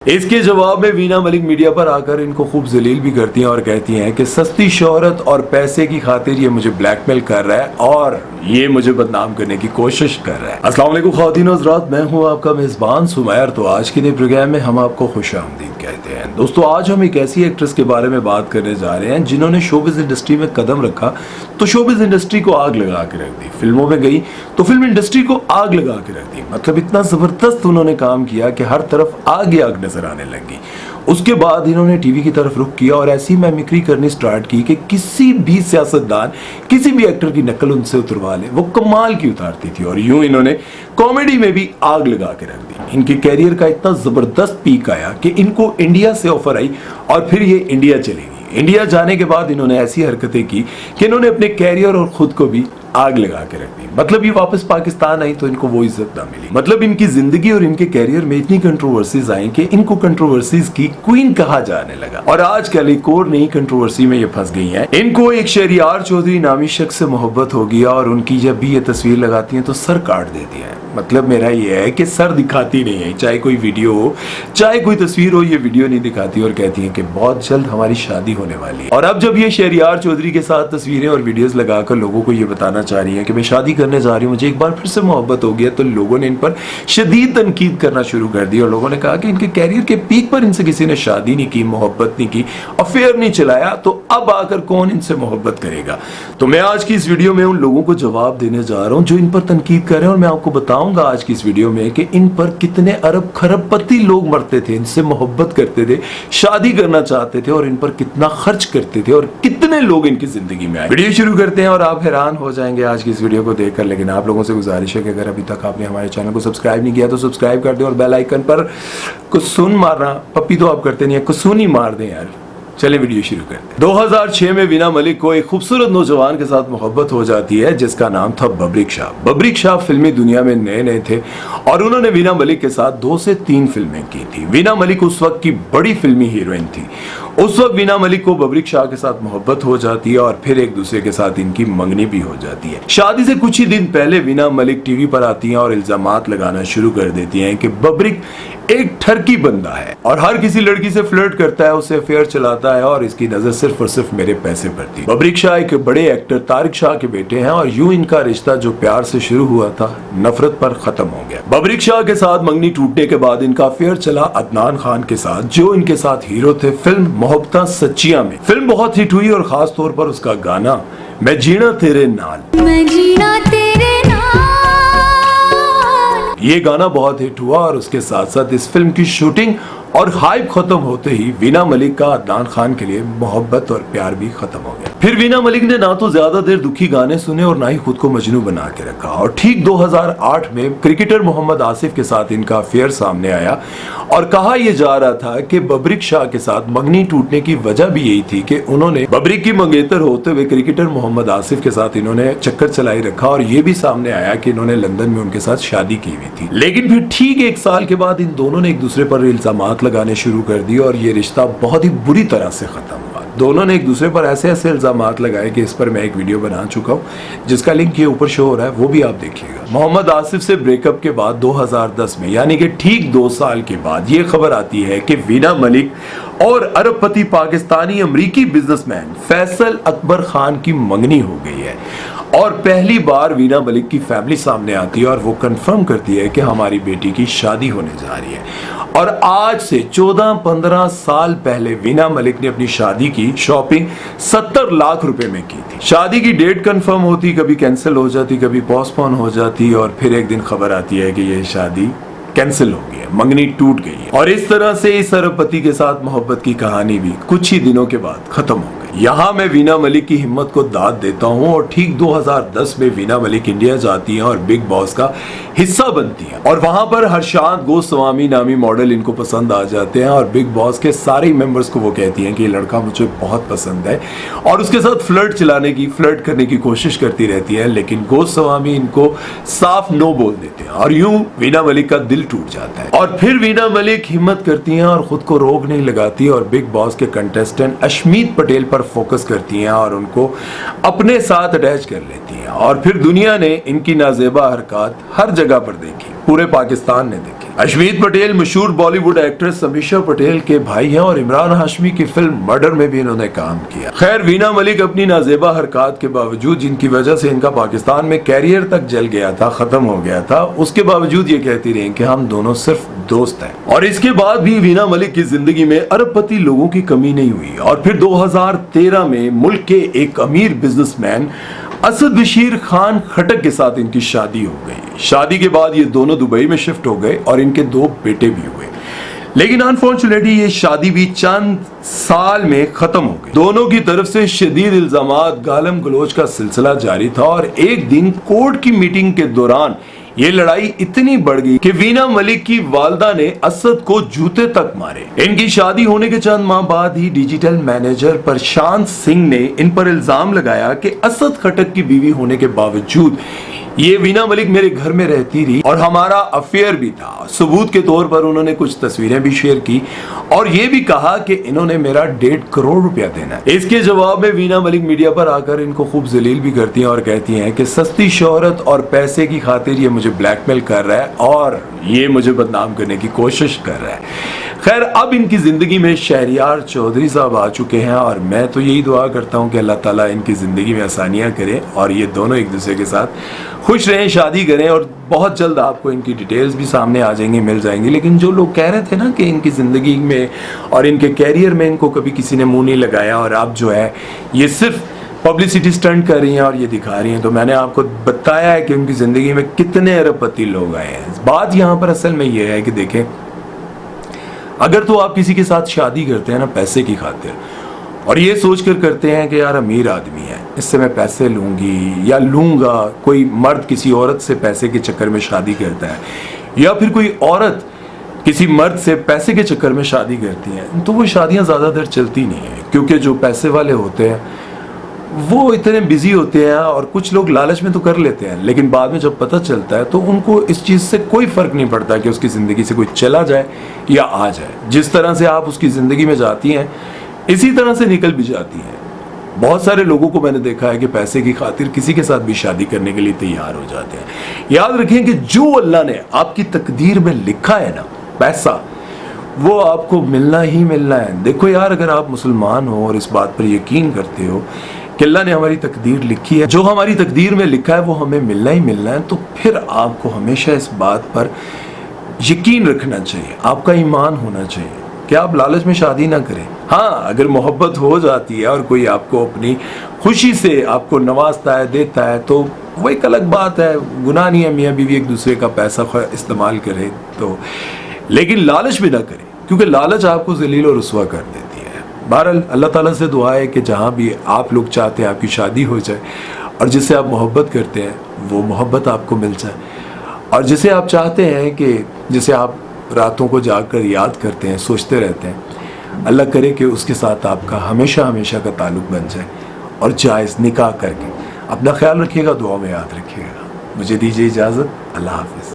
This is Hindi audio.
इसके जवाब में वीना मलिक मीडिया पर आकर इनको खूब जलील भी करती हैं और कहती हैं कि सस्ती शोहरत और पैसे की खातिर ये मुझे ब्लैकमेल कर रहा है और ये मुझे बदनाम करने की कोशिश कर रहा है। अस्सलाम वालेकुम ख्वातीन और हज़रात, मैं हूं आपका मेज़बान सुमैर। तो आज के प्रोग्राम में हम आपको खुशामदीद कहते हैं। दोस्तों, आज हम एक ऐसी एक्ट्रेस के बारे में बात करने जा रहे हैं जिन्होंने शोबिज़ इंडस्ट्री में कदम रखा तो शोबिज़ इंडस्ट्री को आग लगा के रख दी। फिल्मों में गई तो फिल्म इंडस्ट्री को आग लगा के रख दी। मतलब इतना जबरदस्त उन्होंने काम किया कि हर तरफ आग ही आग नजर आने लगी। उसके बाद इन्होंने टीवी की तरफ रुख किया और ऐसी मिमिक्री करनी स्टार्ट की कि किसी भी सियासतदान, किसी भी एक्टर की नकल उनसे उतरवा ले, वो कमाल की उतारती थी। और यूं इन्होंने कॉमेडी में भी आग लगा के रख दी। इनके कैरियर का इतना जबरदस्त पीक आया कि इनको इंडिया से ऑफर आई और फिर ये इंडिया चली गई। इंडिया जाने के बाद इन्होंने ऐसी हरकतें की कि इन्होंने अपने कैरियर और खुद को भी आग लगा के रख दी। मतलब ये वापस पाकिस्तान आई तो इनको वो इज्जत ना मिली। मतलब इनकी जिंदगी और इनके कैरियर में इतनी कंट्रोवर्सीज आई कि इनको कंट्रोवर्सीज की क्वीन कहा जाने लगा। और आजकल एक और नई कंट्रोवर्सी में ये फंस गई हैं। इनको एक शहरियार चौधरी नामी शख्स से मोहब्बत हो गया और उनकी जब भी ये तस्वीर लगाती हैं तो सर काट देती हैं। मतलब मेरा ये है कि सर दिखाती नहीं है, चाहे कोई वीडियो हो चाहे कोई तस्वीर हो, ये वीडियो नहीं दिखाती और कहती है कि बहुत जल्द हमारी शादी होने वाली है। और अब जब ये शहरियार चौधरी के साथ तस्वीरें और वीडियोस लगाकर लोगों को ये बताना चाह रही है कि मैं शादी करने जा रही हूँ, मुझे एक बार फिर से मोहब्बत हो गया, तो लोगों ने इन पर शदीद तनकीद करना शुरू कर दी। और लोगों ने कहा कि इनके कैरियर के पीक पर इनसे किसी ने शादी नहीं की, मोहब्बत नहीं की, अफेयर नहीं चलाया, तो अब आकर कौन इनसे मोहब्बत करेगा। तो मैं आज की इस वीडियो में उन लोगों को जवाब देने जा रहा हूँ जो इन पर तनकीद कर रहे हैं और मैं आपको बताऊंगा आज की इस वीडियो में कि इन पर कितने अरब खरबपति लोग मरते थे, इनसे मोहब्बत करते थे, शादी करना चाहते थे और इन पर कितना खर्च करते थे और कितने लोग इनकी जिंदगी में आए। वीडियो शुरू करते हैं और आप हैरान हो जाएंगे आज की इस वीडियो को देखकर। लेकिन आप लोगों से गुजारिश है कि अगर अभी तक आपने हमारे चैनल को सब्सक्राइब नहीं किया तो सब्सक्राइब कर दें और बेल आइकन पर कुसुन मारना, पप्पी तो आप करते नहीं है, कुसुन ही मार दें यार। चले वीडियो शुरू करते हैं। 2006 में वीना मलिक को एक खूबसूरत नौजवान के साथ मोहब्बत हो जाती है जिसका नाम था बब्रिक शाह। बब्रिक शाह फिल्मी दुनिया में नए नए थे और उन्होंने वीना मलिक के साथ 2 से 3 फिल्में की थी। वीना मलिक उस वक्त की बड़ी फिल्मी हीरोइन थी। उस वक्त वीना मलिक को बब्रिक शाह के साथ मोहब्बत हो जाती है और फिर एक दूसरे के साथ इनकी मंगनी भी हो जाती है। शादी से कुछ ही दिन पहले वीना मलिक टीवी पर आती हैं और इल्जामात लगाना शुरू कर देती हैं कि बब्रिक एक ठरकी बंदा है और हर किसी लड़की से फ्लर्ट करता है, उसे अफेयर चलाता है और इसकी नजर सिर्फ और सिर्फ मेरे पैसे पर थी। बब्रिक शाह एक बड़े एक्टर तारिक शाह के बेटे हैं और यूं इनका रिश्ता जो प्यार से शुरू हुआ था नफरत पर खत्म हो गया। बब्रिक शाह के साथ मंगनी टूटने के बाद इनका अफेयर चला अदनान खान के साथ जो इनके साथ हीरो थे फिल्म मोहब्बतां सच्चियां में। फिल्म बहुत हिट हुई और खास तौर पर उसका गाना मैं जीना तेरे नाल, मैं जीना तेरे नाल, ये गाना बहुत हिट हुआ और उसके साथ साथ इस फिल्म की शूटिंग और हाइप खत्म होते ही वीना मलिक का अदनान खान के लिए मोहब्बत और प्यार भी खत्म हो गया। फिर वीना मलिक ने ना तो ज्यादा देर दुखी गाने सुने और ना ही खुद को मजनू बना के रखा और ठीक 2008 में क्रिकेटर मोहम्मद आसिफ के साथ इनका अफेयर सामने आया और कहा यह जा रहा था कि बब्रिक शाह के साथ मंगनी टूटने की वजह भी यही थी कि उन्होंने बब्रिक की मंगेतर होते हुए क्रिकेटर मोहम्मद आसिफ के साथ इन्होंने चक्कर चलाई रखा और यह भी सामने आया कि इन्होंने लंदन में उनके साथ शादी की हुई थी। लेकिन फिर ठीक 1 साल के बाद इन दोनों ने एक दूसरे पर इल्जामात लगाने शुरू कर दिए और ये रिश्ता बहुत ही बुरी तरह से खत्म हुआ। दोनों ने एक दूसरे पर ऐसे ऐसे इल्जामात लगाए कि इस पर मैं एक वीडियो बना चुका हूं जिसका लिंक ये ऊपर शो हो रहा है, वो भी आप देखिएगा। मोहम्मद आसिफ से ब्रेकअप के बाद 2010 में यानी कि ठीक 2 साल के बाद ये खबर आती है कि वीना मलिक और अरबपति पाकिस्तानी अमरीकी बिजनेसमैन फैसल अकबर खान की मंगनी हो गई है। और पहली बार वीना मलिक की फैमिली सामने आती है और वो कंफर्म करती है कि हमारी बेटी की शादी होने जा रही है। और आज से 14-15 साल पहले वीना मलिक ने अपनी शादी की शॉपिंग 70 लाख रुपए में की थी। शादी की डेट कंफर्म होती, कभी कैंसिल हो जाती, कभी पोस्टपोन हो जाती और फिर एक दिन खबर आती है कि यह शादी कैंसिल हो गई है, मंगनी टूट गई है। और इस तरह से इस अरबपति के साथ मोहब्बत की कहानी भी कुछ ही दिनों के बाद खत्म हो गई। यहाँ मैं वीना मलिक की हिम्मत को दाद देता हूँ और ठीक 2010 में वीना मलिक इंडिया जाती हैं और बिग बॉस का हिस्सा बनती हैं और वहां पर हर्षांत गोस्वामी नामी मॉडल इनको पसंद आ जाते हैं और बिग बॉस के सारे मेंबर्स को वो कहती हैं कि ये लड़का मुझे बहुत पसंद है और उसके साथ फ्लर्ट करने की कोशिश करती रहती है। लेकिन गोस्वामी इनको साफ नो बोल देते हैं और यूं वीना मलिक का दिल टूट जाता है। और फिर वीना मलिक हिम्मत करती हैं और खुद को रोक नहीं लगाती और बिग बॉस के कंटेस्टेंट अशमीत पटेल पर फोकस करती हैं और उनको अपने साथ अटैच कर लेती हैं। और फिर दुनिया ने इनकी नाजेबा हरकत हर जगह पर देखी, पूरे पाकिस्तान ने देखी। अशमीत पटेल मशहूर बॉलीवुड एक्ट्रेस समीक्षा पटेल के भाई हैं और इमरान हाशमी की फिल्म मर्डर में भी इन्होंने काम किया। खैर, वीना मलिक अपनी नाजेबा हरकत के बावजूद, जिनकी वजह से इनका पाकिस्तान में कैरियर तक जल गया था, खत्म हो गया था, उसके बावजूद ये कहती रही कि हम दोनों सिर्फ दोस्त हैं। और इसके बाद भी वीना मलिक की जिंदगी में अरबपति लोगों की कमी नहीं हुई और फिर 2013 में मुल्क के एक अमीर बिजनेसमैन असद बशीर खान खटक के साथ इनकी शादी हो गई। शादी के बाद ये दोनों दुबई में शिफ्ट हो गए और इनके 2 बेटे भी हुए। लेकिन अनफॉर्चुनेटली ये शादी भी चंद साल में खत्म हो गई। दोनों की तरफ से शदीद इल्जामात, गालम गलोच का सिलसिला जारी था और एक दिन कोर्ट की मीटिंग के दौरान ये लड़ाई इतनी बढ़ गई कि वीना मलिक की वालदा ने असद को जूते तक मारे। इनकी शादी होने के चंद माह बाद ही डिजिटल मैनेजर प्रशांत सिंह ने इन पर इल्जाम लगाया कि असद खटक की बीवी होने के बावजूद ये वीना मलिक मेरे घर में रहती रही और हमारा अफेयर भी था। सबूत के तौर पर उन्होंने कुछ तस्वीरें भी शेयर की और ये भी कहा कि इन्होंने मेरा 1.5 करोड़ रुपया देना है। इसके जवाब में वीना मलिक मीडिया पर आकर इनको खूब जलील भी करती हैं और कहती हैं कि सस्ती शोहरत और पैसे की खातिर ये मुझे ब्लैकमेल कर रहा है और ये मुझे बदनाम करने की कोशिश कर रहा है। खैर, अब इनकी जिंदगी में शहरियार चौधरी साहब आ चुके हैं और मैं तो यही दुआ करता हूं कि अल्लाह ताला इनकी जिंदगी में आसानियां करे और ये दोनों एक दूसरे के साथ खुश रहें, शादी करें और बहुत जल्द आपको इनकी डिटेल्स भी सामने आ जाएंगी, मिल जाएंगी। लेकिन जो लोग कह रहे थे ना कि इनकी जिंदगी में और इनके कैरियर में इनको कभी किसी ने मुंह नहीं लगाया और अब जो है ये सिर्फ पब्लिसिटी स्टंट कर रही हैं और ये दिखा रही हैं, तो मैंने आपको बताया है कि उनकी जिंदगी में कितने अरबपति लोग आए हैं। बात यहाँ पर असल में ये है कि देखें, अगर तो आप किसी के साथ शादी करते हैं ना पैसे की खातिर और ये सोच कर करते हैं कि यार अमीर आदमी है, इससे मैं पैसे लूंगी या लूंगा, कोई मर्द किसी औरत से पैसे के चक्कर में शादी करता है या फिर कोई औरत किसी मर्द से पैसे के चक्कर में शादी करती है, तो वो शादियां ज़्यादातर चलती नहीं है क्योंकि जो पैसे वाले होते हैं वो इतने बिजी होते हैं और कुछ लोग लालच में तो कर लेते हैं, लेकिन बाद में जब पता चलता है तो उनको इस चीज़ से कोई फ़र्क नहीं पड़ता कि उसकी ज़िंदगी से कोई चला जाए या आ जाए। जिस तरह से आप उसकी ज़िंदगी में जाती हैं इसी तरह से निकल भी जाती हैं। बहुत सारे लोगों को मैंने देखा है कि पैसे की खातिर किसी के साथ भी शादी करने के लिए तैयार हो जाते हैं। याद रखें कि जो अल्लाह ने आपकी तकदीर में लिखा है ना, पैसा वो आपको मिलना ही मिलना है। देखो यार, अगर आप मुसलमान हो और इस बात पर यकीन करते हो कि अल्लाह ने हमारी तकदीर लिखी है, जो हमारी तकदीर में लिखा है वो हमें मिलना ही मिलना है, तो फिर आपको हमेशा इस बात पर यकीन रखना चाहिए, आपका ईमान होना चाहिए कि आप लालच में शादी ना करें। हाँ, अगर मोहब्बत हो जाती है और कोई आपको अपनी खुशी से आपको नवाजता है, देता है, तो वो एक अलग बात है, गुनाह नहीं है मियाँ बीवी एक दूसरे का पैसा इस्तेमाल करें तो, लेकिन लालच भी ना करें क्योंकि लालच आपको जलील और रुसवा कर देती है। बहरहाल अल्लाह ताला से दुआ है कि जहाँ भी आप लोग चाहते हैं आपकी शादी हो जाए और जिससे आप मोहब्बत करते हैं वो मोहब्बत आपको मिल जाए, और जिसे आप चाहते हैं कि जिसे आप रातों को जाकर याद करते हैं, सोचते रहते हैं, अल्लाह करे कि उसके साथ आपका हमेशा हमेशा का ताल्लुक़ बन जाए और जायज़ निकाह करके। अपना ख्याल रखिएगा, दुआ में याद रखिएगा। मुझे दीजिए इजाज़त, अल्लाह हाफ़िज़।